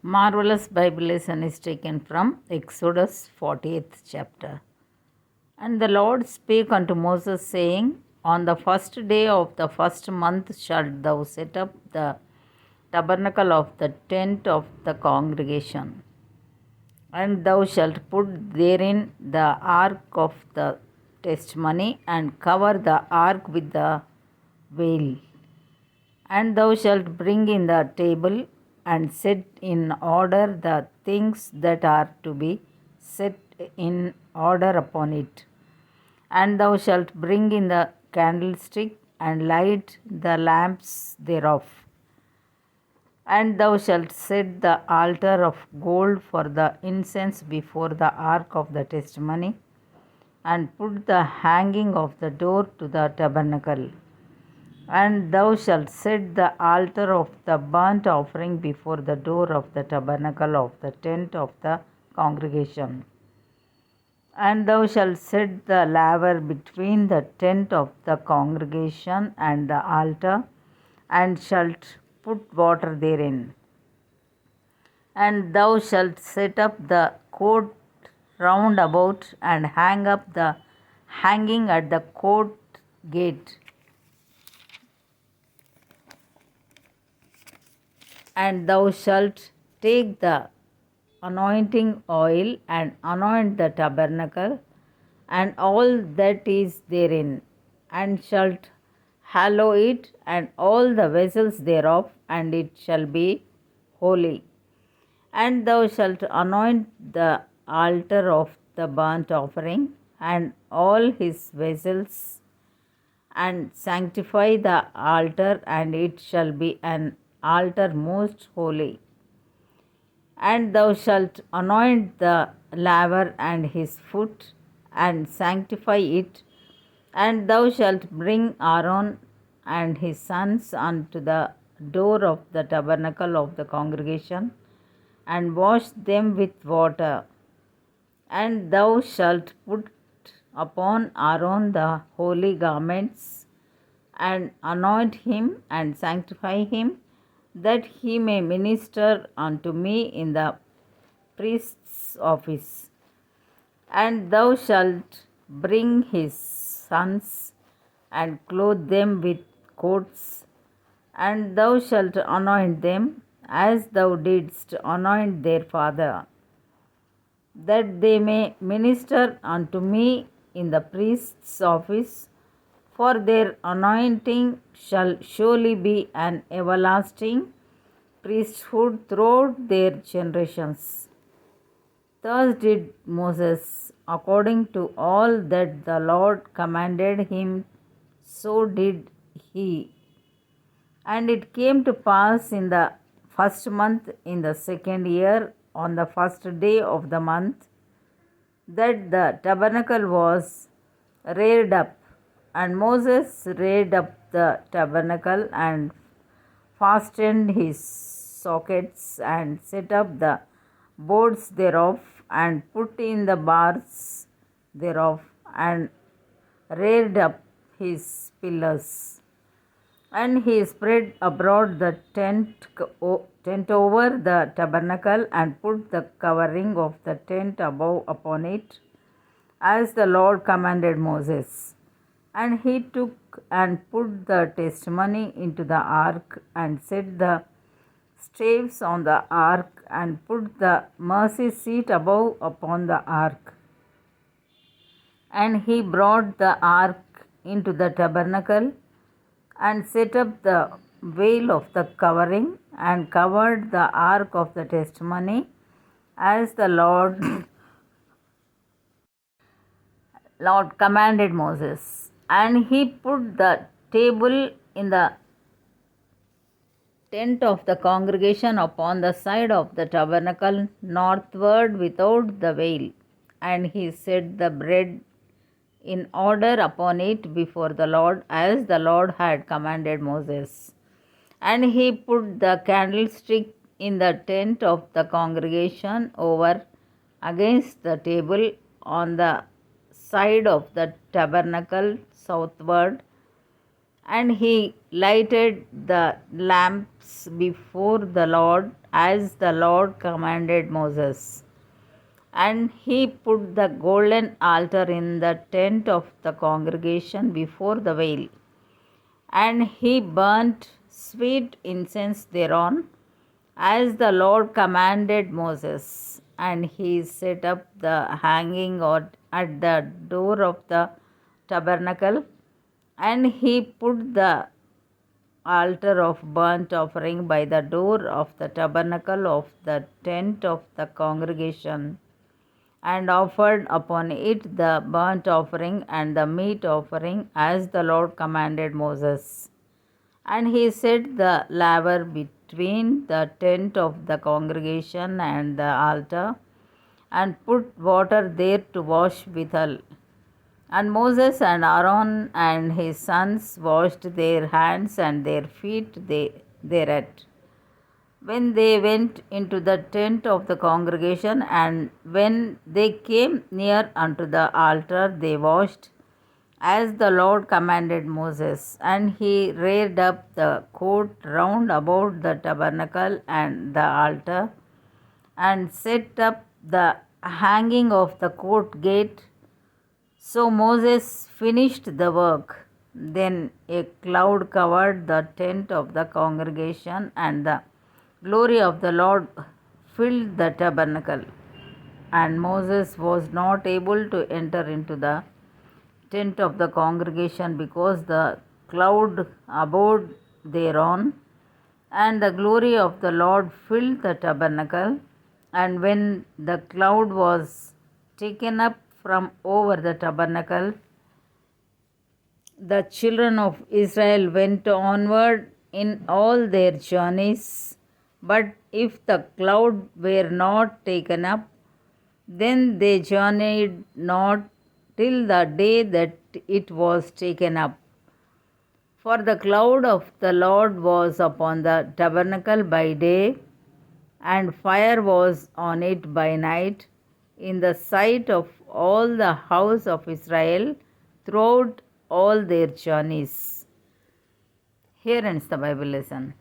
Marvelous Bible lesson is taken from Exodus 40th chapter. And the Lord spake unto Moses, saying, On the first day of the first month shalt thou set up the tabernacle of the tent of the congregation. And thou shalt put therein the ark of the testimony, and cover the ark with the veil. And thou shalt bring in the table, and set in order the things that are to be set in order upon it. And thou shalt bring in the candlestick, and light the lamps thereof. And thou shalt set the altar of gold for the incense before the ark of the testimony, and put the hanging of the door to the tabernacle. And thou shalt set the altar of the burnt offering before the door of the tabernacle of the tent of the congregation. And thou shalt set the laver between the tent of the congregation and the altar, and shalt put water therein. And thou shalt set up the court round about, and hang up the hanging at the court gate. And thou shalt take the anointing oil, and anoint the tabernacle, and all that is therein, and shalt hallow it, and all the vessels thereof, and it shall be holy. And thou shalt anoint the altar of the burnt offering, and all his vessels, and sanctify the altar, and it shall be an altar most holy. And thou shalt anoint the laver and his foot, and sanctify it. And thou shalt bring Aaron and his sons unto the door of the tabernacle of the congregation, and wash them with water. And thou shalt put upon Aaron the holy garments, and anoint him, and sanctify him, that he may minister unto me in the priest's office. And thou shalt bring his sons, and clothe them with coats, and thou shalt anoint them, as thou didst anoint their father, that they may minister unto me in the priest's office, for their anointing shall surely be an everlasting priesthood throughout their generations. Thus did Moses, according to all that the Lord commanded him, so did he. And it came to pass in the first month, in the second year, on the first day of the month, that the tabernacle was reared up. And Moses reared up the tabernacle, and fastened his sockets, and set up the boards thereof, and put in the bars thereof, and reared up his pillars. And he spread abroad the tent over the tabernacle, and put the covering of the tent above upon it, as the Lord commanded Moses. And he took and put the testimony into the ark, and set the staves on the ark, and put the mercy seat above upon the ark. And he brought the ark into the tabernacle, and set up the veil of the covering, and covered the ark of the testimony, as the Lord commanded Moses. And he put the table in the tent of the congregation upon the side of the tabernacle northward without the veil. And he set the bread in order upon it before the Lord, as the Lord had commanded Moses. And he put the candlestick in the tent of the congregation over against the table on the side of the tabernacle southward. And he lighted the lamps before the Lord as the Lord commanded Moses. And he put the golden altar in the tent of the congregation before the veil. And he burnt sweet incense thereon, as the Lord commanded Moses. And he set up the hanging at the door of the tabernacle. And he put the altar of burnt offering by the door of the tabernacle of the tent of the congregation, and offered upon it the burnt offering and the meat offering, as the Lord commanded Moses. And he set the laver between the tent of the congregation and the altar, and put water there to wash withal. And Moses and Aaron and his sons washed their hands and their feet thereat, when they went into the tent of the congregation. And when they came near unto the altar, they washed, as the Lord commanded Moses. And he reared up the court round about the tabernacle and the altar, and set up the hanging of the court gate. So Moses finished the work. Then a cloud covered the tent of the congregation, and the glory of the Lord filled the tabernacle. And Moses was not able to enter into the tent of the congregation, because the cloud abode thereon, and the glory of the Lord filled the tabernacle. And when the cloud was taken up from over the tabernacle, the children of Israel went onward in all their journeys. But if the cloud were not taken up, then they journeyed not till the day that it was taken up. For the cloud of the Lord was upon the tabernacle by day, and fire was on it by night, in the sight of all the house of Israel throughout all their journeys. Here ends the Bible lesson.